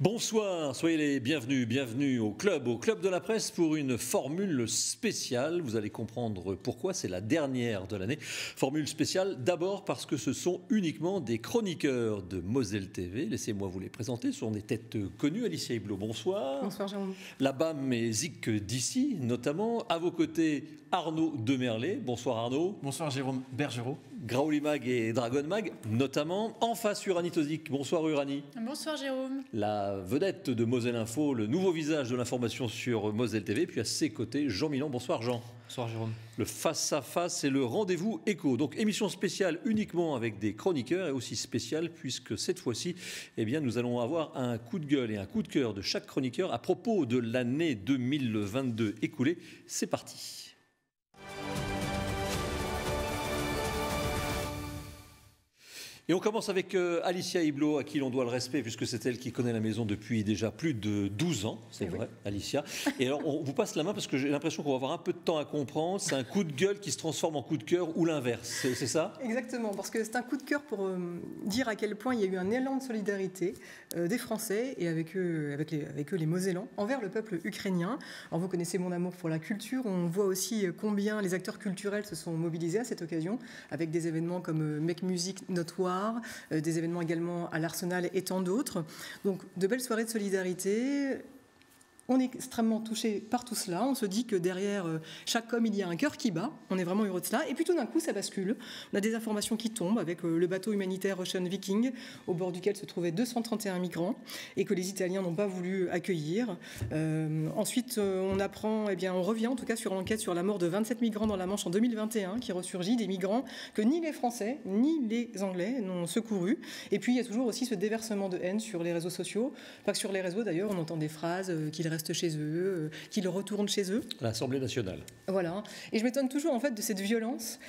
Bonsoir, soyez les bienvenus, bienvenue au club de la presse pour une formule spéciale. Vous allez comprendre pourquoi, c'est la dernière de l'année. Formule spéciale d'abord parce que ce sont uniquement des chroniqueurs de Moselle TV. Laissez-moi vous les présenter, ce sont des têtes connues. Alicia Iblot, bonsoir. Bonsoir Jérôme. La BAM et Zik d'ici, notamment. À vos côtés, Arnaud Demerlet. Bonsoir Arnaud. Bonsoir Jérôme Bergerot. Graouli Mag et Dragon Mag, notamment. En face, Uranie Tozik. Bonsoir Uranie. Bonsoir Jérôme. La vedette de Moselle Info, le nouveau visage de l'information sur Moselle TV. Puis à ses côtés, Jean Milan. Bonsoir Jean. Bonsoir Jérôme. Le face-à-face et le rendez-vous écho. Donc émission spéciale uniquement avec des chroniqueurs et aussi spéciale puisque cette fois-ci, eh bien, nous allons avoir un coup de gueule et un coup de cœur de chaque chroniqueur à propos de l'année 2022 écoulée. C'est parti. Et on commence avec Alicia Iblot, à qui l'on doit le respect, puisque c'est elle qui connaît la maison depuis déjà plus de 12 ans, c'est vrai, Alicia. Et alors, on vous passe la main parce que j'ai l'impression qu'on va avoir un peu de temps à comprendre. C'est un coup de gueule qui se transforme en coup de cœur ou l'inverse, c'est ça? Exactement, parce que c'est un coup de cœur pour dire à quel point il y a eu un élan de solidarité des Français et avec eux les Mosellans envers le peuple ukrainien. Alors vous connaissez mon amour pour la culture, on voit aussi combien les acteurs culturels se sont mobilisés à cette occasion, avec des événements comme Make Music Notoire, des événements également à l'Arsenal et tant d'autres. Donc de belles soirées de solidarité. On est extrêmement touché par tout cela. On se dit que derrière chaque homme, il y a un cœur qui bat. On est vraiment heureux de cela. Et puis tout d'un coup, ça bascule. On a des informations qui tombent avec le bateau humanitaire Ocean Viking, au bord duquel se trouvaient 231 migrants et que les Italiens n'ont pas voulu accueillir. Ensuite, on apprend, on revient en tout cas sur l'enquête sur la mort de 27 migrants dans la Manche en 2021, qui ressurgit, des migrants que ni les Français ni les Anglais n'ont secourus. Et puis il y a toujours aussi ce déversement de haine sur les réseaux sociaux. Pas que sur les réseaux d'ailleurs, on entend des phrases qu'ils restent chez eux, qu'ils retournent chez eux. À l'Assemblée nationale. Voilà. Et je m'étonne toujours en fait de cette violence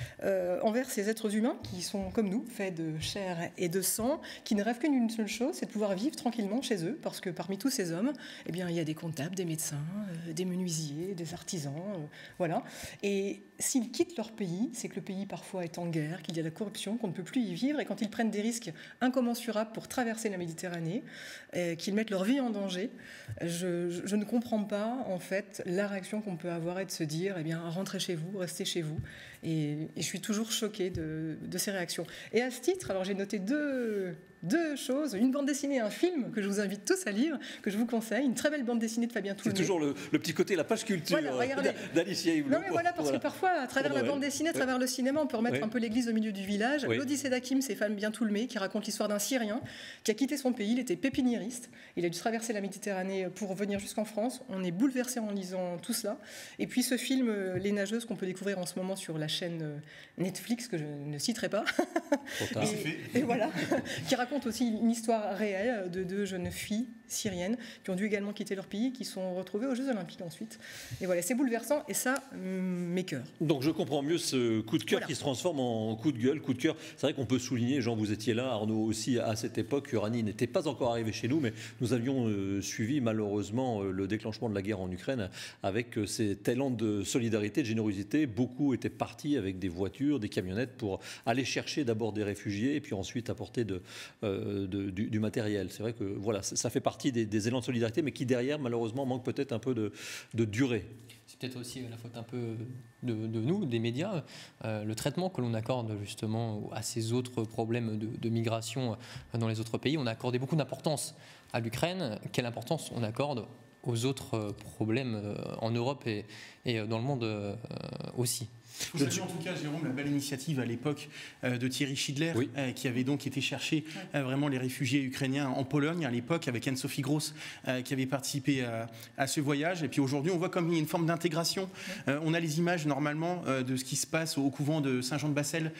envers ces êtres humains qui sont comme nous, faits de chair et de sang, qui ne rêvent qu'une une seule chose, c'est de pouvoir vivre tranquillement chez eux, parce que parmi tous ces hommes, eh bien, il y a des comptables, des médecins, des menuisiers, des artisans, voilà. Et s'ils quittent leur pays, c'est que le pays parfois est en guerre, qu'il y a la corruption, qu'on ne peut plus y vivre, et quand ils prennent des risques incommensurables pour traverser la Méditerranée, qu'ils mettent leur vie en danger, je ne comprends pas en fait la réaction qu'on peut avoir et de se dire, eh bien, rentrez chez vous, restez chez vous. Et je suis toujours choquée de ces réactions. Et à ce titre, alors j'ai noté deux choses, une bande dessinée et un film que je vous invite tous à lire, que je vous conseille, une très belle bande dessinée de Fabien Toulmé. C'est toujours le petit côté, la page culture d'Alicia Iblot. Non mais voilà, parce que parfois, à travers la bande dessinée, à travers le cinéma, on peut remettre un peu l'église au milieu du village. L'Odyssée d'Hakim, c'est Fabien Toulmé qui raconte l'histoire d'un Syrien qui a quitté son pays, il était pépiniériste, il a dû traverser la Méditerranée pour venir jusqu'en France. On est bouleversé en lisant tout cela. Et puis ce film, Les Nageuses, qu'on peut découvrir en ce moment sur la chaîne Netflix, que je ne citerai pas. Et voilà, qui raconte aussi une histoire réelle de deux jeunes filles syriennes qui ont dû également quitter leur pays, qui sont retrouvées aux Jeux Olympiques ensuite. Et voilà, c'est bouleversant et ça m'écoeure. Donc je comprends mieux ce coup de cœur qui se transforme en coup de gueule, coup de cœur. C'est vrai qu'on peut souligner, Jean, vous étiez là, Arnaud aussi, à cette époque, Uranie n'était pas encore arrivé chez nous, mais nous avions suivi malheureusement le déclenchement de la guerre en Ukraine avec cet élan de solidarité, de générosité. Beaucoup étaient partis avec des voitures, des camionnettes pour aller chercher d'abord des réfugiés et puis ensuite apporter du matériel. C'est vrai que voilà, ça fait partie des élans de solidarité, mais qui derrière, malheureusement, manque peut-être un peu de durée. C'est peut-être aussi la faute un peu de nous, des médias, le traitement que l'on accorde justement à ces autres problèmes de migration dans les autres pays. On a accordé beaucoup d'importance à l'Ukraine. Quelle importance on accorde aux autres problèmes en Europe et dans le monde aussi? Vous savez en tout cas, Jérôme, la belle initiative à l'époque de Thierry Schidler, qui avait donc été chercher vraiment les réfugiés ukrainiens en Pologne à l'époque, avec Anne-Sophie Gross qui avait participé à ce voyage. Et puis aujourd'hui, on voit comme il y a une forme d'intégration. On a les images normalement de ce qui se passe au couvent de Saint-Jean-de-Bassel,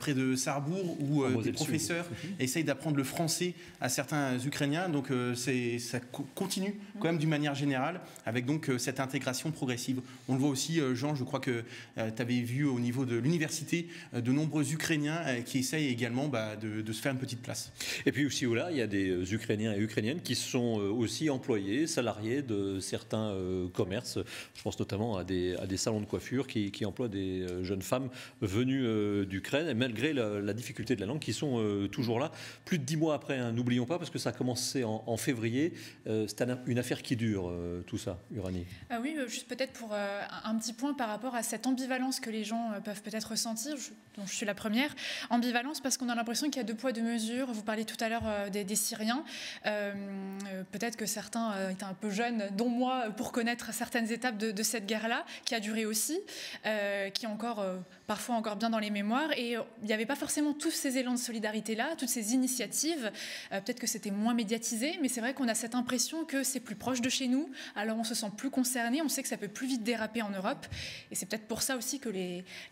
près de Sarrebourg, où des professeurs essayent d'apprendre le français à certains Ukrainiens. Donc ça continue quand même d'une manière générale, avec donc cette intégration progressive. On le voit aussi, Jean, je crois que tu avais j'ai vu au niveau de l'université de nombreux Ukrainiens qui essayent également de se faire une petite place. Et puis aussi là, il y a des Ukrainiens et Ukrainiennes qui sont aussi employés, salariés de certains commerces. Je pense notamment à des salons de coiffure qui emploient des jeunes femmes venues d'Ukraine, et malgré la difficulté de la langue, qui sont toujours là. Plus de 10 mois après, hein, n'oublions pas, parce que ça a commencé en février. C'est une affaire qui dure, tout ça, Uranie. Oui, juste peut-être pour un petit point par rapport à cette ambivalence que les gens peuvent peut-être ressentir, dont je suis la première. Ambivalence parce qu'on a l'impression qu'il y a 2 poids 2 mesures. Vous parliez tout à l'heure des Syriens. Peut-être que certains étaient un peu jeunes, dont moi, pour connaître certaines étapes de cette guerre-là, qui a duré aussi, qui est encore parfois encore bien dans les mémoires. Et il n'y avait pas forcément tous ces élans de solidarité-là, toutes ces initiatives. Peut-être que c'était moins médiatisé, mais c'est vrai qu'on a cette impression que c'est plus proche de chez nous. Alors on se sent plus concerné, on sait que ça peut plus vite déraper en Europe. Et c'est peut-être pour ça aussi que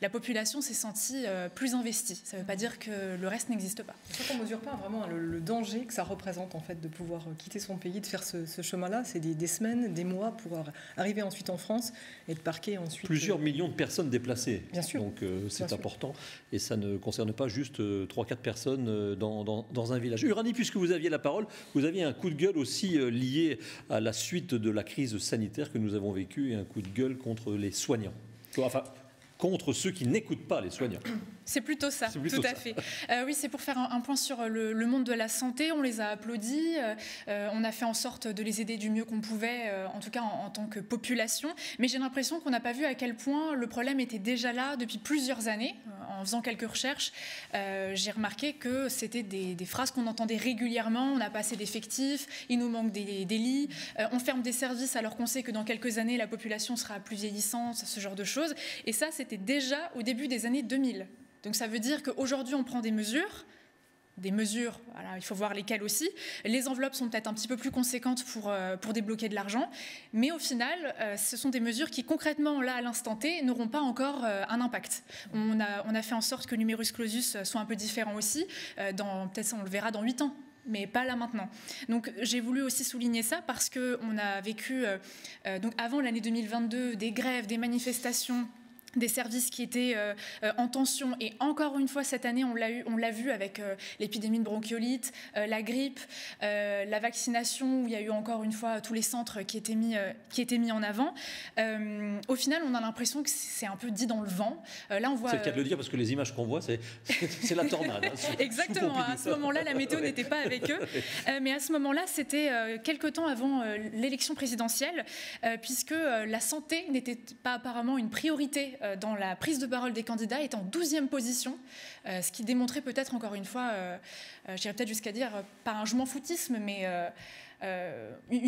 la population s'est sentie plus investie. Ça ne veut pas dire que le reste n'existe pas. On ne mesure pas vraiment le danger que ça représente en fait de pouvoir quitter son pays, de faire ce chemin-là. C'est des semaines, des mois pour arriver ensuite en France et de parquer ensuite. Plusieurs millions de personnes déplacées. Bien sûr. Donc c'est important. Et ça ne concerne pas juste 3-4 personnes dans un village. Uranie, puisque vous aviez la parole, vous aviez un coup de gueule aussi lié à la suite de la crise sanitaire que nous avons vécue, et un coup de gueule contre les soignants. Enfin, contre ceux qui n'écoutent pas les soignants. C'est plutôt ça, tout à fait. Oui, c'est pour faire un point sur le monde de la santé. On les a applaudis, on a fait en sorte de les aider du mieux qu'on pouvait, en tout cas en tant que population. Mais j'ai l'impression qu'on n'a pas vu à quel point le problème était déjà là depuis plusieurs années. En faisant quelques recherches, j'ai remarqué que c'était des phrases qu'on entendait régulièrement. On n'a pas assez d'effectifs, il nous manque des lits, on ferme des services alors qu'on sait que dans quelques années, la population sera plus vieillissante, ce genre de choses. Et ça, c'était déjà au début des années 2000. Donc ça veut dire qu'aujourd'hui, on prend des mesures, voilà, il faut voir lesquelles aussi. Les enveloppes sont peut-être un petit peu plus conséquentes pour débloquer de l'argent, mais au final, ce sont des mesures qui concrètement, là, à l'instant T, n'auront pas encore un impact. On a fait en sorte que le numerus clausus soit un peu différent aussi, peut-être on le verra dans 8 ans. Mais pas là maintenant. Donc j'ai voulu aussi souligner ça parce qu'on a vécu, donc avant l'année 2022, des grèves, des manifestations, des services qui étaient en tension, et encore une fois cette année on l'a vu avec l'épidémie de bronchiolite, la grippe, la vaccination, où il y a eu encore une fois tous les centres qui étaient mis en avant. Au final on a l'impression que c'est un peu dit dans le vent. Là on voit. C'est le cas de le dire parce que les images qu'on voit c'est la tornade. Hein, exactement. À ce moment-là la météo n'était pas avec eux, mais à ce moment-là c'était quelque temps avant l'élection présidentielle, puisque la santé n'était pas apparemment une priorité dans la prise de parole des candidats, est en 12e position, ce qui démontrait peut-être encore une fois, j'irais peut-être jusqu'à dire, pas un je m'en foutisme, mais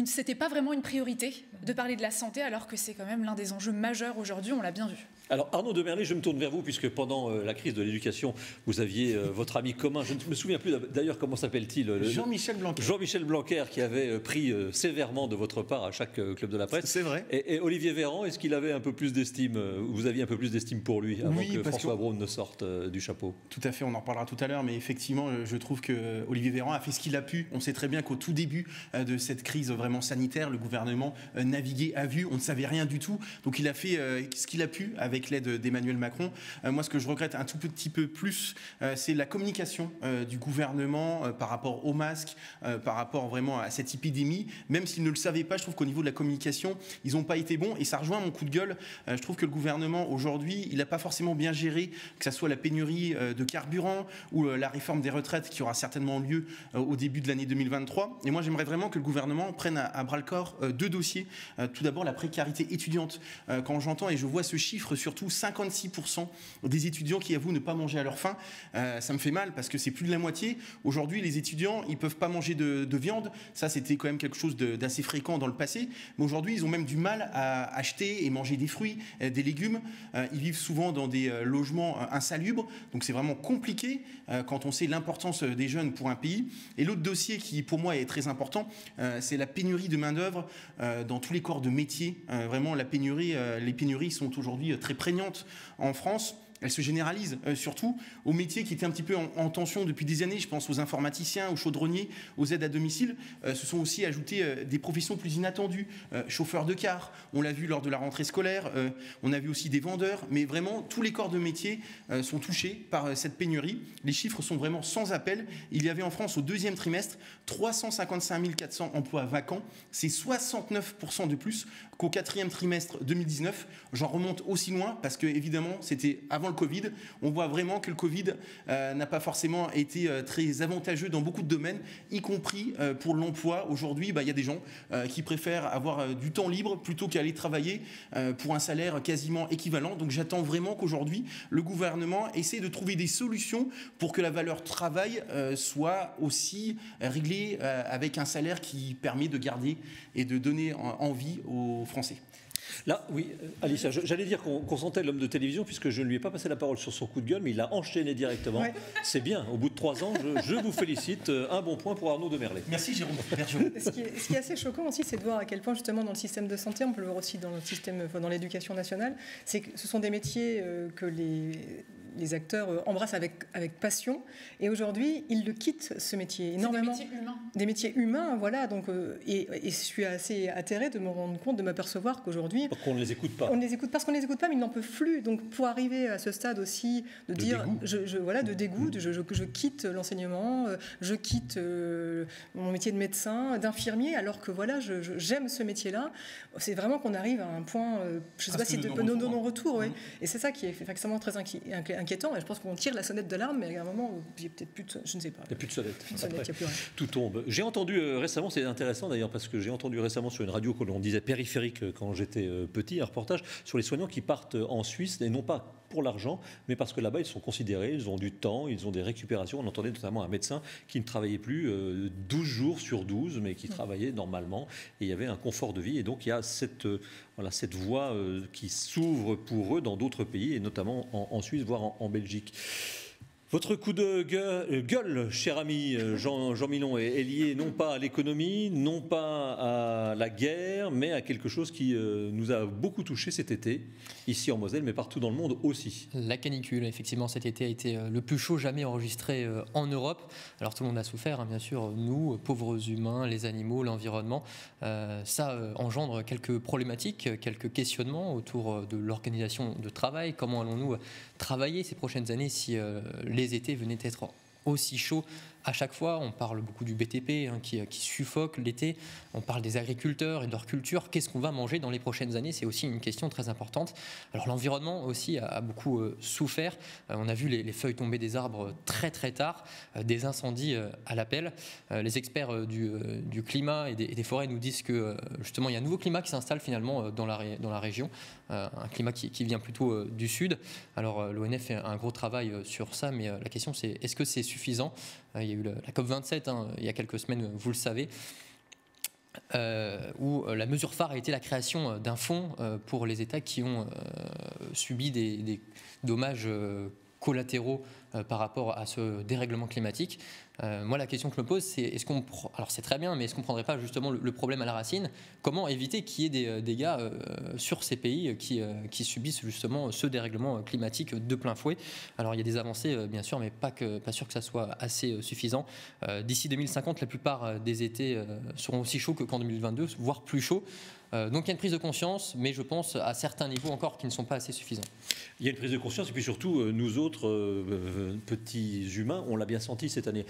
c'était pas vraiment une priorité de parler de la santé, alors que c'est quand même l'un des enjeux majeurs aujourd'hui, on l'a bien vu. Alors Arnaud de Merlet, je me tourne vers vous, puisque pendant la crise de l'éducation, vous aviez votre ami commun, je ne me souviens plus d'ailleurs comment s'appelle-t-il, Jean-Michel Blanquer. Jean-Michel Blanquer, qui avait pris sévèrement de votre part à chaque club de la presse. C'est vrai. Et Olivier Véran, est-ce qu'il avait un peu plus d'estime, vous aviez un peu plus d'estime pour lui avant que François Braun ne sorte du chapeau? Tout à fait, on en reparlera tout à l'heure, mais effectivement, je trouve que Olivier Véran a fait ce qu'il a pu. On sait très bien qu'au tout début de cette crise vraiment sanitaire, le gouvernement naviguait à vue, on ne savait rien du tout. Donc il a fait ce qu'il a pu avec l'aide d'Emmanuel Macron. Moi, ce que je regrette un tout petit peu plus, c'est la communication du gouvernement par rapport aux masques, par rapport vraiment à cette épidémie. Même s'ils ne le savaient pas, je trouve qu'au niveau de la communication, ils n'ont pas été bons. Et ça rejoint mon coup de gueule. Je trouve que le gouvernement, aujourd'hui, il n'a pas forcément bien géré, que ce soit la pénurie de carburant ou la réforme des retraites qui aura certainement lieu au début de l'année 2023. Et moi, j'aimerais vraiment que le gouvernement prenne à bras-le-corps 2 dossiers. Tout d'abord, la précarité étudiante. Quand j'entends et je vois ce chiffre, surtout 56% des étudiants qui avouent ne pas manger à leur faim, ça me fait mal parce que c'est plus de la moitié. Aujourd'hui, les étudiants, ils ne peuvent pas manger de viande. Ça, c'était quand même quelque chose d'assez fréquent dans le passé. Mais aujourd'hui, ils ont même du mal à acheter et manger des fruits, des légumes. Ils vivent souvent dans des logements insalubres. Donc, c'est vraiment compliqué quand on sait l'importance des jeunes pour un pays. Et l'autre dossier qui, pour moi, est très important, c'est la pénurie de main-d'œuvre dans tous les corps de métier. Vraiment, les pénuries sont aujourd'hui très prégnantes en France. elle se généralise surtout aux métiers qui étaient un petit peu en tension depuis des années. Je pense aux informaticiens, aux chaudronniers, aux aides à domicile. Se sont aussi ajoutées des professions plus inattendues. Chauffeurs de car, on l'a vu lors de la rentrée scolaire. On a vu aussi des vendeurs. Mais vraiment, tous les corps de métier sont touchés par cette pénurie. Les chiffres sont vraiment sans appel. Il y avait en France au deuxième trimestre 355 400 emplois vacants. C'est 69% de plus qu'au quatrième trimestre 2019. J'en remonte aussi loin parce que évidemment c'était avant le Covid. On voit vraiment que le Covid n'a pas forcément été très avantageux dans beaucoup de domaines, y compris pour l'emploi. Aujourd'hui, il y a des gens qui préfèrent avoir du temps libre plutôt qu'aller travailler pour un salaire quasiment équivalent. Donc j'attends vraiment qu'aujourd'hui le gouvernement essaie de trouver des solutions pour que la valeur travail soit aussi réglée avec un salaire qui permet de garder et de donner envie aux Français. Là, oui, Alicia, j'allais dire qu'on sentait l'homme de télévision puisque je ne lui ai pas passé la parole sur son coup de gueule, mais il a enchaîné directement. Ouais. C'est bien, au bout de 3 ans, je vous félicite. Un bon point pour Arnaud Demerlet. Merci Jérôme. Ce qui est assez choquant aussi, c'est de voir à quel point justement dans le système de santé, on peut le voir aussi dans le système, dans l'éducation nationale, c'est que ce sont des métiers que les acteurs embrassent avec passion, et aujourd'hui ils le quittent, ce métier, énormément. Des métiers humains, voilà. Donc et je suis assez atterrée de me rendre compte, de m'apercevoir qu'aujourd'hui on ne les écoute pas. On ne les écoute parce qu'on ne les écoute pas, mais ils n'en peuvent plus. Donc pour arriver à ce stade aussi de dire de dégoût, je quitte l'enseignement, je quitte mon métier de médecin, d'infirmier, alors que voilà, j'aime ce métier-là. C'est vraiment qu'on arrive à un point, je ne sais pas si de non-retour, ouais. Et c'est ça qui est extrêmement très inquiétant, et je pense qu'on tire la sonnette d'alarme, mais à un moment où il n'y a peut-être plus de, je ne sais pas. Il n'y a plus de sonnette. Il n'y a plus rien. Tout tombe. J'ai entendu récemment, c'est intéressant d'ailleurs, parce que j'ai entendu récemment sur une radio que l'on disait périphérique quand j'étais petit, un reportage sur les soignants qui partent en Suisse, et non pas pour l'argent, mais parce que là-bas, ils sont considérés, ils ont du temps, ils ont des récupérations. On entendait notamment un médecin qui ne travaillait plus 12 jours sur 12, mais qui travaillait normalement, et il y avait un confort de vie. Et donc, il y a cette voie qui s'ouvre pour eux dans d'autres pays, et notamment en Suisse, voire en Belgique. Votre coup de gueule, cher ami Jean Milon, est lié non pas à l'économie, non pas à la guerre, mais à quelque chose qui nous a beaucoup touché cet été, ici en Moselle, mais partout dans le monde aussi. La canicule, effectivement, cet été a été le plus chaud jamais enregistré en Europe. Alors tout le monde a souffert, hein, bien sûr, nous, pauvres humains, les animaux, l'environnement. Ça engendre quelques problématiques, quelques questionnements autour de l'organisation de travail. Comment allons-nous travailler ces prochaines années si les étés venaient être aussi chauds à chaque fois? On parle beaucoup du BTP qui suffoque l'été. On parle des agriculteurs et de leur culture. Qu'est-ce qu'on va manger dans les prochaines années? C'est aussi une question très importante. Alors l'environnement aussi a beaucoup souffert. On a vu les feuilles tomber des arbres très très tard, des incendies à l'appel. Les experts du climat et des forêts nous disent que justement il y a un nouveau climat qui s'installe finalement dans la région, un climat qui vient plutôt du sud. Alors l'ONF fait un gros travail sur ça, mais la question c'est est-ce que c'est suffisant? Il y a eu la COP27 il y a quelques semaines, vous le savez, où la mesure phare a été la création d'un fonds pour les États qui ont subi des dommages collatéraux par rapport à ce dérèglement climatique. Moi, la question que je me pose, c'est alors c'est très bien, mais est-ce qu'on ne prendrait pas justement le problème à la racine? Comment éviter qu'il y ait des dégâts sur ces pays qui subissent justement ce dérèglement climatique de plein fouet? Alors il y a des avancées, bien sûr, mais pas sûr que ça soit assez suffisant. D'ici 2050, la plupart des étés seront aussi chauds qu'en 2022, voire plus chauds. Donc il y a une prise de conscience, mais je pense à certains niveaux encore qui ne sont pas assez suffisants. Il y a une prise de conscience, et puis surtout, nous autres petits humains, on l'a bien senti cette année.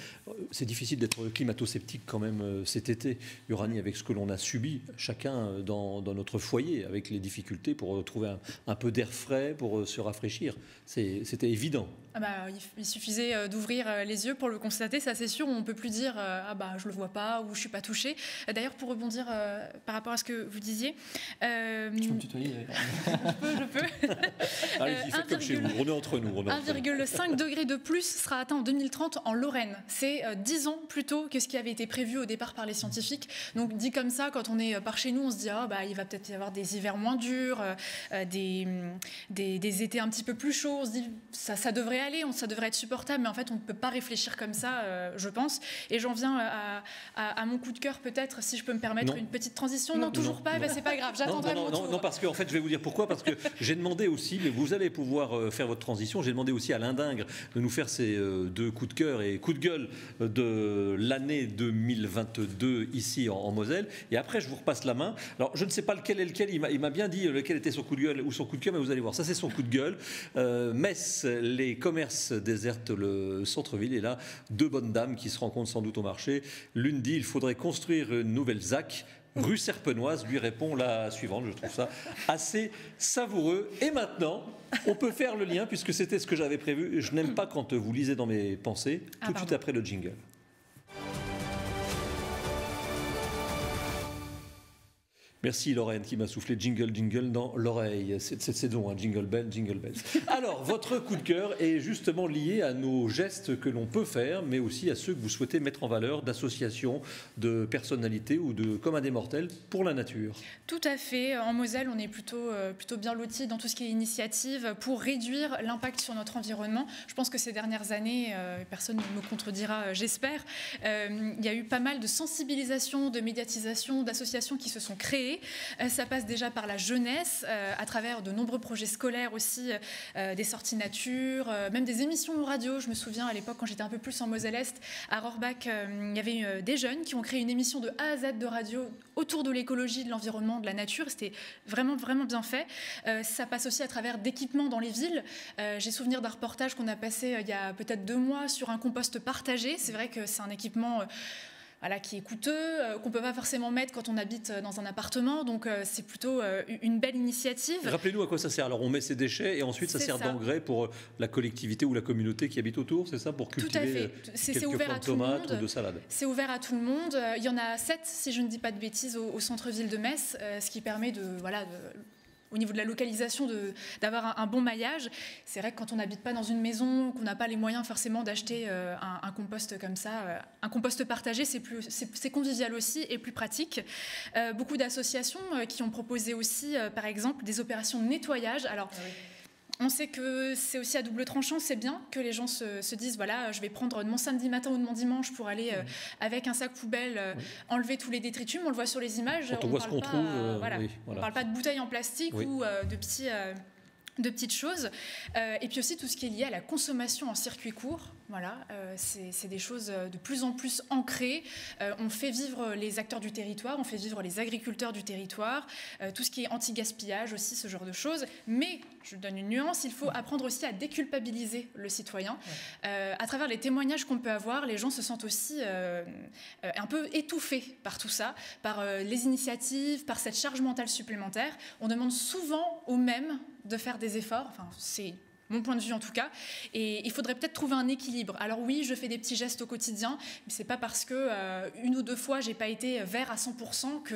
C'est difficile d'être climato-sceptique quand même cet été, Uranie, avec ce que l'on a subi, chacun dans notre foyer, avec les difficultés pour trouver un peu d'air frais, pour se rafraîchir. C'était évident. Il suffisait d'ouvrir les yeux pour le constater, ça c'est sûr. On ne peut plus dire je le vois pas ou je suis pas touchée. D'ailleurs, pour rebondir par rapport à ce que vous disiez, tu peux me tutoyer. Je peux. Allez-y, faites comme chez vous. On est entre nous. 1,5 degré de plus sera atteint en 2030 en Lorraine. C'est 10 ans plus tôt que ce qui avait été prévu au départ par les scientifiques. Donc dit comme ça, quand on est par chez nous, on se dit il va peut-être y avoir des hivers moins durs, des étés un petit peu plus chauds. On se dit ça devrait aller, ça devrait être supportable, mais en fait on ne peut pas réfléchir comme ça, je pense. Et j'en viens à mon coup de cœur, peut-être, si je peux me permettre une petite transition. Non, toujours pas. bah, c'est pas grave, j'attendrai mon tour. Non, parce qu'en fait, je vais vous dire pourquoi. Parce que j'ai demandé aussi, mais vous allez pouvoir faire votre transition, j'ai demandé aussi à Alain Dingre de nous faire ses 2 coups de cœur et coups de gueule de l'année 2022 ici en Moselle. Et après, je vous repasse la main. Alors, je ne sais pas lequel est lequel, il m'a bien dit lequel était son coup de gueule ou son coup de cœur, mais vous allez voir, ça c'est son coup de gueule. Metz, les commerces désertent le centre-ville, et là, 2 bonnes dames qui se rencontrent sans doute au marché. L'une dit, il faudrait construire une nouvelle ZAC rue Serpenoise, lui répond la suivante. Je trouve ça assez savoureux. Et maintenant, on peut faire le lien, puisque c'était ce que j'avais prévu. Je n'aime pas quand vous lisez dans mes pensées, tout de suite après le jingle. Merci Lorraine qui m'a soufflé jingle dans l'oreille. C'est saison, hein, jingle bells. Alors, votre coup de cœur est justement lié à nos gestes que l'on peut faire, mais aussi à ceux que vous souhaitez mettre en valeur d'associations, de personnalités ou de communs des mortels pour la nature. Tout à fait. En Moselle, on est plutôt bien lotis dans tout ce qui est initiative pour réduire l'impact sur notre environnement. Je pense que ces dernières années, personne ne me contredira, j'espère, il y a eu pas mal de sensibilisation, de médiatisation, d'associations qui se sont créées. Ça passe déjà par la jeunesse, à travers de nombreux projets scolaires aussi, des sorties nature, même des émissions radio. Je me souviens à l'époque, quand j'étais un peu plus en Moselle-Est, à Rohrbach, il y avait des jeunes qui ont créé une émission de A à Z de radio autour de l'écologie, de l'environnement, de la nature. C'était vraiment, vraiment bien fait. Ça passe aussi à travers d'équipements dans les villes. J'ai souvenir d'un reportage qu'on a passé il y a peut-être 2 mois sur un compost partagé. C'est vrai que c'est un équipement... qui est coûteux, qu'on ne peut pas forcément mettre quand on habite dans un appartement. Donc, c'est plutôt une belle initiative. Rappelez-nous à quoi ça sert. Alors, on met ses déchets et ensuite, ça sert d'engrais pour la collectivité ou la communauté qui habite autour, c'est ça? Pour cultiver quelques plantes de tomates ou de salade. C'est ouvert à tout le monde. Il y en a 7, si je ne dis pas de bêtises, au centre-ville de Metz, ce qui permet au niveau de la localisation, d'avoir un bon maillage. C'est vrai que quand on n'habite pas dans une maison, qu'on n'a pas les moyens forcément d'acheter un compost comme ça, un compost partagé, c'est convivial aussi et plus pratique. Beaucoup d'associations qui ont proposé aussi, par exemple, des opérations de nettoyage. Alors, on sait que c'est aussi à double tranchant, c'est bien que les gens se disent, voilà, je vais prendre de mon samedi matin ou de mon dimanche pour aller avec un sac poubelle enlever tous les détritus. On le voit sur les images. Quand on voit ce qu'on trouve, on ne parle pas de bouteilles en plastique ou de petites choses. Et puis aussi tout ce qui est lié à la consommation en circuit court. Voilà, c'est des choses de plus en plus ancrées. On fait vivre les acteurs du territoire, on fait vivre les agriculteurs du territoire, tout ce qui est anti-gaspillage aussi, ce genre de choses. Mais, je donne une nuance, il faut apprendre aussi à déculpabiliser le citoyen. À travers les témoignages qu'on peut avoir, les gens se sentent aussi un peu étouffés par tout ça, par les initiatives, par cette charge mentale supplémentaire. On demande souvent aux mêmes de faire des efforts, enfin c'est mon point de vue en tout cas, et il faudrait peut-être trouver un équilibre. Alors oui, je fais des petits gestes au quotidien, mais c'est pas parce que une ou 2 fois j'ai pas été vert à 100% que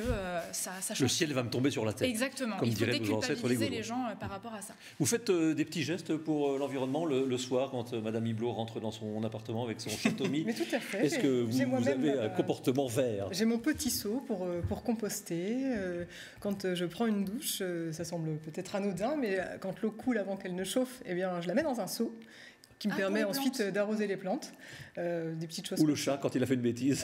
ça change. Le ciel va me tomber sur la tête. Exactement, il faut déculpabiliser les gens par rapport à ça. Vous faites des petits gestes pour l'environnement le soir quand Madame Hublot rentre dans son appartement avec son château-mis? Mais tout à fait. Est-ce que vous avez un comportement vert? J'ai mon petit seau pour composter. Quand je prends une douche, ça semble peut-être anodin, mais quand l'eau coule avant qu'elle ne chauffe, eh bien, je la mets dans un seau qui me permet ensuite d'arroser les plantes. Des petites choses. Ou le chat quand il a fait une bêtise.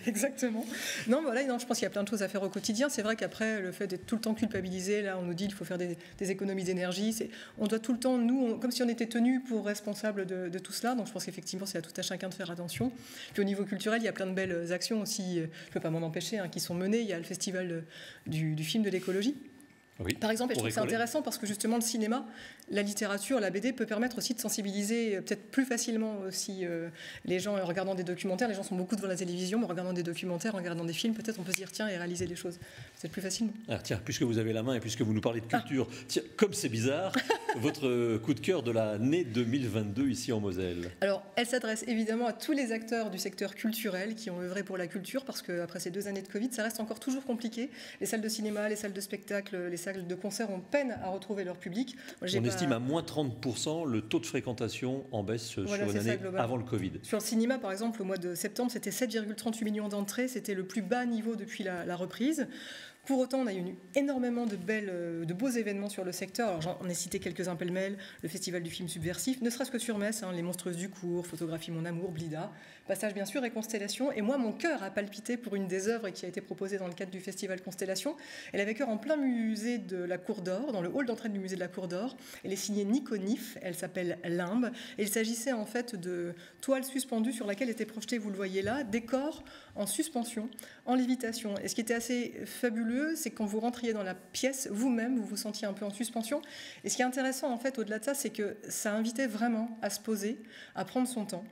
Exactement. Non, voilà, je pense qu'il y a plein de choses à faire au quotidien. C'est vrai qu'après, le fait d'être tout le temps culpabilisé, là, on nous dit qu'il faut faire des économies d'énergie. On doit tout le temps, nous, comme si on était tenus pour responsables de tout cela. Donc je pense qu'effectivement, c'est à tout à chacun de faire attention. Puis au niveau culturel, il y a plein de belles actions aussi, je ne peux pas m'en empêcher, qui sont menées. Il y a le festival du film de l'écologie. Oui, par exemple, et je trouve que c'est intéressant parce que justement le cinéma, la littérature, la BD peut permettre aussi de sensibiliser peut-être plus facilement aussi les gens en regardant des documentaires. Les gens sont beaucoup devant la télévision, mais en regardant des documentaires, en regardant des films, peut-être on peut se dire tiens et réaliser les choses peut-être plus facilement. Alors tiens, puisque vous avez la main et puisque vous nous parlez de culture, tiens, comme c'est bizarre, votre coup de cœur de l'année 2022 ici en Moselle. Alors, elle s'adresse évidemment à tous les acteurs du secteur culturel qui ont œuvré pour la culture parce qu'après ces 2 années de Covid, ça reste encore toujours compliqué. Les salles de cinéma, les salles de spectacle, les salles de concert ont peine à retrouver leur public. On estime à moins 30% le taux de fréquentation en baisse sur une année avant le Covid. Sur le cinéma, par exemple, au mois de septembre, c'était 7,38 millions d'entrées. C'était le plus bas niveau depuis la reprise. Pour autant, on a eu énormément de beaux événements sur le secteur. Alors, j'en ai cité quelques-uns pêle-mêle, le Festival du film subversif, ne serait-ce que sur Metz, Les Monstreuses du Cours, Photographie Mon Amour, Blida, Passage bien sûr et Constellation. Et moi, mon cœur a palpité pour une des œuvres qui a été proposée dans le cadre du Festival Constellation. Elle avait cœur en plein musée de la Cour d'Or, dans le hall d'entrée du musée de la Cour d'Or. Elle est signée Nico Nif, elle s'appelle Limbe. Et il s'agissait en fait de toile suspendue sur laquelle était projeté, vous le voyez là, des corps en suspension, en lévitation. Et ce qui était assez fabuleux, c'est que quand vous rentriez dans la pièce, vous-même, vous vous sentiez un peu en suspension. Et ce qui est intéressant, en fait, au-delà de ça, c'est que ça invitait vraiment à se poser, à prendre son temps.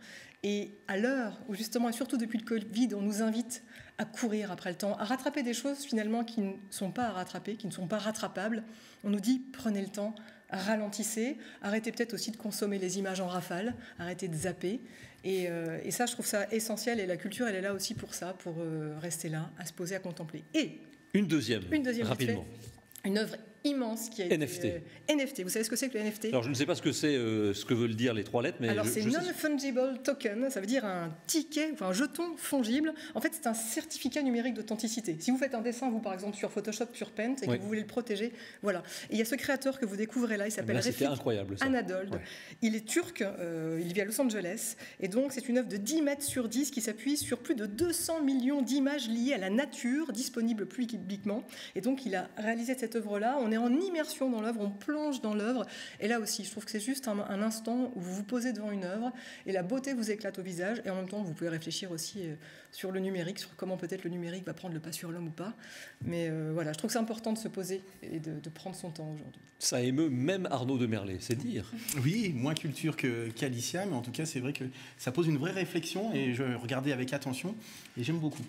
Et à l'heure où, justement, et surtout depuis le Covid, on nous invite à courir après le temps, à rattraper des choses, finalement, qui ne sont pas à rattraper, qui ne sont pas rattrapables, on nous dit, prenez le temps, ralentissez, arrêtez peut-être aussi de consommer les images en rafale, arrêtez de zapper. Et ça, je trouve ça essentiel. Et la culture, elle est là aussi pour ça, pour rester là, à se poser, à contempler. Et une deuxième rapidement. Une œuvre immense qui a été NFT. Vous savez ce que c'est que le NFT? Alors je ne sais pas ce que c'est, ce que veulent dire les 3 lettres, mais alors c'est non-fungible token, ça veut dire un ticket, enfin un jeton fongible. En fait, c'est un certificat numérique d'authenticité. Si vous faites un dessin, vous par exemple sur Photoshop, sur Paint, et que vous voulez le protéger, voilà. Et il y a ce créateur que vous découvrez là, il s'appelle Refik Anadold. Ouais. Il est turc, il vit à Los Angeles, et donc c'est une œuvre de 10 mètres sur 10 qui s'appuie sur plus de 200 millions d'images liées à la nature, disponibles publiquement. Et donc il a réalisé cette œuvre-là. On est en immersion dans l'œuvre, on plonge dans l'œuvre. Et là aussi, je trouve que c'est juste un instant où vous vous posez devant une œuvre et la beauté vous éclate au visage. Et en même temps, vous pouvez réfléchir aussi sur le numérique, sur comment peut-être le numérique va prendre le pas sur l'homme ou pas. Mais voilà, je trouve que c'est important de se poser et de prendre son temps aujourd'hui. Ça émeut même Arnaud de Merlet, c'est dire. Oui, moins culture qu'Alicia, mais en tout cas, c'est vrai que ça pose une vraie réflexion et je regardais avec attention et j'aime beaucoup.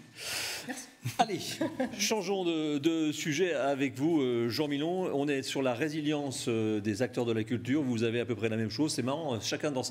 Merci. Allez, changeons de sujet avec vous, Jean Milon. On est sur la résilience des acteurs de la culture. Vous avez à peu près la même chose. C'est marrant, chacun dans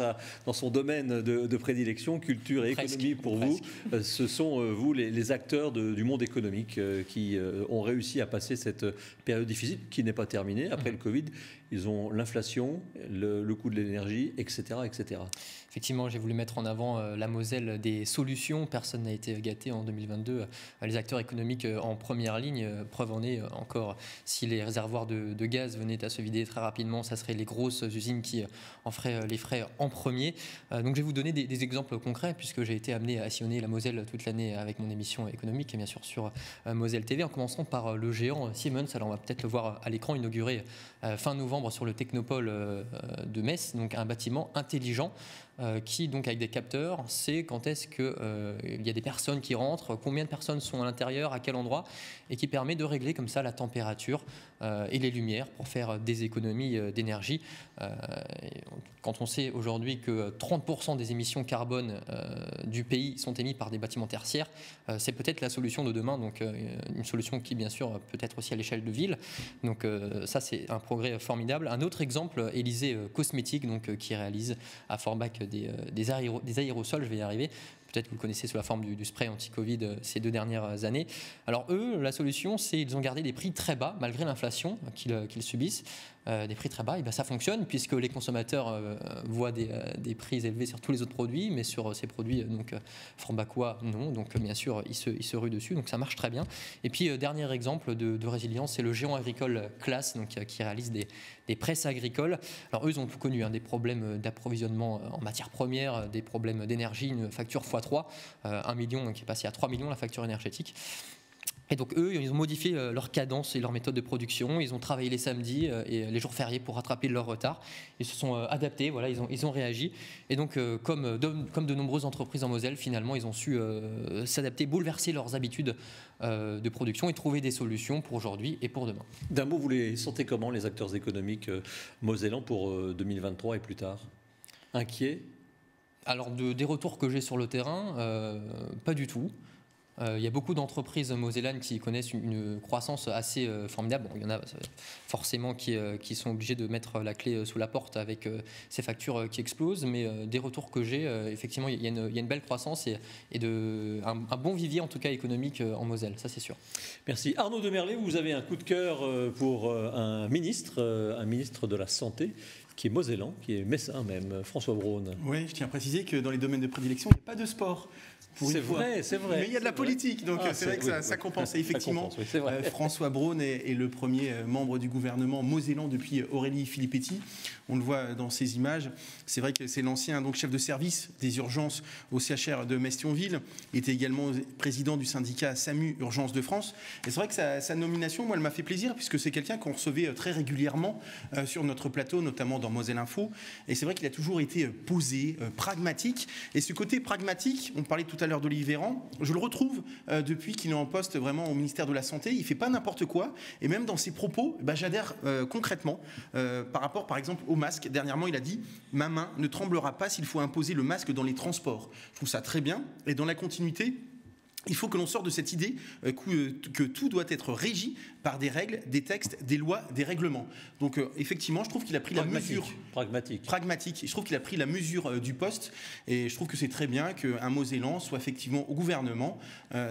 son domaine de prédilection, culture et économie pour vous. Ce sont, vous, les acteurs du monde économique qui ont réussi à passer cette période difficile qui n'est pas terminée. Après le Covid, ils ont l'inflation, le coût de l'énergie, etc., etc. Effectivement, j'ai voulu mettre en avant la Moselle des solutions. Personne n'a été gâté en 2022. Les acteurs économiques en première ligne, preuve en est encore, si les réservoirs de gaz venaient à se vider très rapidement, ça serait les grosses usines qui en feraient les frais en premier. Donc je vais vous donner des exemples concrets, puisque j'ai été amené à sillonner la Moselle toute l'année avec mon émission économique, et bien sûr sur Moselle TV, en commençant par le géant Siemens. Alors on va peut-être le voir à l'écran, inauguré fin novembre sur le Technopole de Metz, donc un bâtiment intelligent qui, donc avec des capteurs, sait quand est-ce qu'il y a des personnes qui rentrent, combien de personnes sont à l'intérieur, à quel endroit, et qui permet de régler comme ça la température et les lumières pour faire des économies d'énergie. Quand on sait aujourd'hui que 30% des émissions carbone du pays sont émises par des bâtiments tertiaires, c'est peut-être la solution de demain, donc une solution qui bien sûr peut être aussi à l'échelle de ville. Donc ça c'est un progrès formidable. Un autre exemple, Élysée Cosmétique, donc qui réalise à Forbach des aérosols, je vais y arriver. Peut-être que vous le connaissez sous la forme du spray anti-Covid ces 2 dernières années. Alors eux, la solution, c'est qu'ils ont gardé des prix très bas, malgré l'inflation qu'ils subissent. Des prix très bas, et bien ça fonctionne, puisque les consommateurs voient des prix élevés sur tous les autres produits, mais sur ces produits donc Forbachua, non. Donc bien sûr, ils se ruent dessus, donc ça marche très bien. Et puis, dernier exemple de résilience, c'est le géant agricole Claas, donc, qui réalise des presses agricoles. Alors eux, ils ont tout connu, des problèmes d'approvisionnement en matières premières, des problèmes d'énergie, une facture x3, 1 million qui est passé à 3 millions la facture énergétique. Et donc eux, ils ont modifié leur cadence et leur méthode de production. Ils ont travaillé les samedis et les jours fériés pour rattraper leur retard. Ils se sont adaptés, voilà, ils ont réagi. Et donc, comme de nombreuses entreprises en Moselle, finalement, ils ont su s'adapter, bouleverser leurs habitudes de production et trouver des solutions pour aujourd'hui et pour demain. D'un mot, vous les sentez comment, les acteurs économiques mosellans pour 2023 et plus tard? Inquiets? Alors, des retours que j'ai sur le terrain, pas du tout. Il y a beaucoup d'entreprises mosellanes qui connaissent une croissance assez formidable. Bon, il y en a forcément qui sont obligés de mettre la clé sous la porte avec ces factures qui explosent, mais des retours que j'ai, effectivement, il y a une belle croissance et un bon vivier, en tout cas économique, en Moselle, ça c'est sûr. Merci. Arnaud de Merlet, vous avez un coup de cœur pour un ministre de la Santé qui est mosellan, qui est messin même, François Braun. Oui, je tiens à préciser que dans les domaines de prédilection, il n'y a pas de sport. C'est vrai, c'est vrai. Mais il y a de la politique, donc c'est vrai que ça compense. Et effectivement, ça compense, oui, François Braun est le premier membre du gouvernement mosellan depuis Aurélie Filippetti. On le voit dans ces images. C'est vrai que c'est l'ancien chef de service des urgences au CHR de Mestionville. Il était également président du syndicat SAMU Urgences de France. Et c'est vrai que sa nomination, moi, elle m'a fait plaisir, puisque c'est quelqu'un qu'on recevait très régulièrement sur notre plateau, notamment dans Moselle Info. Et c'est vrai qu'il a toujours été posé, pragmatique. Et ce côté pragmatique, on parlait tout à l'heure d'Olivier Véran, je le retrouve depuis qu'il est en poste vraiment au ministère de la Santé. Il ne fait pas n'importe quoi. Et même dans ses propos, j'adhère concrètement par rapport, par exemple, au masque. Dernièrement, il a dit « Ma main ne tremblera pas s'il faut imposer le masque dans les transports ». Je trouve ça très bien. Et dans la continuité, il faut que l'on sorte de cette idée que tout doit être régi par des règles, des textes, des lois, des règlements. Donc effectivement, je trouve qu'il a pris la mesure... Pragmatique. Et je trouve qu'il a pris la mesure du poste. Et je trouve que c'est très bien qu'un Mosellan soit effectivement au gouvernement.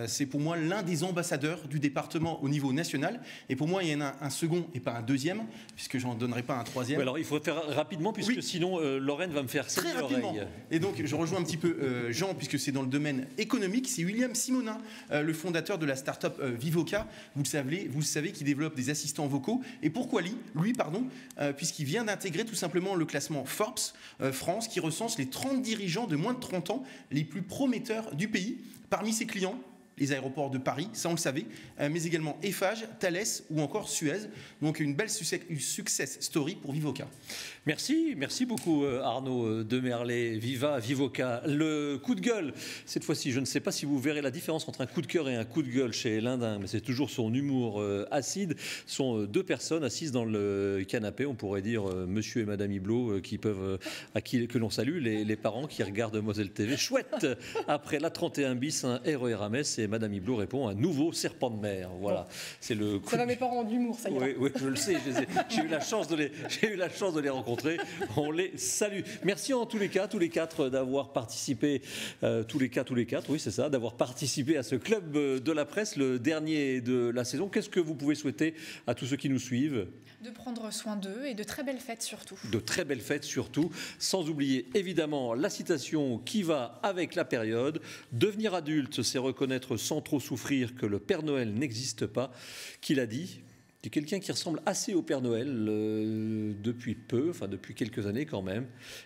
C'est pour moi l'un des ambassadeurs du département au niveau national. Et pour moi, il y en a un second et pas un deuxième, puisque j'en donnerai pas un troisième. Alors il faut faire rapidement, puisque sinon Lorraine va me faire saigner l'oreille. Et donc je rejoins un petit peu Jean, puisque c'est dans le domaine économique. C'est William Simonin, le fondateur de la start-up Vivoca. Vous le savez, qui développe des assistants vocaux. Et pourquoi lui, puisqu'il vient d'intégrer tout simplement le classement Forbes France, qui recense les 30 dirigeants de moins de 30 ans les plus prometteurs du pays. Parmi ses clients, les aéroports de Paris, ça on le savait, mais également Eiffage, Thales ou encore Suez. Donc une belle success story pour Vivoca. Merci beaucoup Arnaud Demerlet. Viva Vivoca. Le coup de gueule, cette fois-ci, je ne sais pas si vous verrez la différence entre un coup de cœur et un coup de gueule chez Lindin, mais c'est toujours son humour acide. Ce sont deux personnes assises dans le canapé, on pourrait dire monsieur et madame Hublot, que l'on salue, les parents qui regardent Moselle TV. Chouette. Après la 31 bis, un RER à Metz, et madame Hublot répond un nouveau serpent de mer. Voilà. C'est le coup. Ça va, mes parents ont de l'humour, ça y est. Oui, je le sais. J'ai eu la chance de les rencontrer. On les salue. Merci en tous les cas, tous les quatre, d'avoir participé, oui c'est ça, d'avoir participé à ce club de la presse, le dernier de la saison. Qu'est-ce que vous pouvez souhaiter à tous ceux qui nous suivent ? De prendre soin d'eux et de très belles fêtes surtout. De très belles fêtes surtout, sans oublier évidemment la citation qui va avec la période. Devenir adulte, c'est reconnaître sans trop souffrir que le Père Noël n'existe pas. Qui l'a dit ? C'est quelqu'un qui ressemble assez au Père Noël depuis quelques années quand même.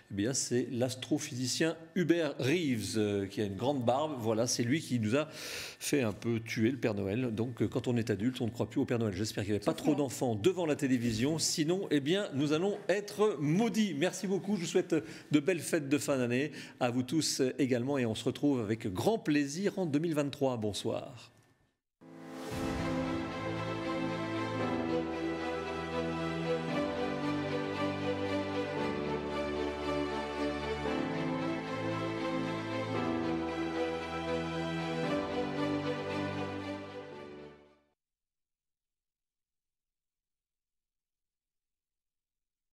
Eh bien, c'est l'astrophysicien Hubert Reeves qui a une grande barbe. Voilà, c'est lui qui nous a fait un peu tuer le Père Noël. Donc, quand on est adulte, on ne croit plus au Père Noël. J'espère qu'il n'y avait pas trop d'enfants devant la télévision. Sinon, eh bien, nous allons être maudits. Merci beaucoup. Je vous souhaite de belles fêtes de fin d'année à vous tous également. Et on se retrouve avec grand plaisir en 2023. Bonsoir.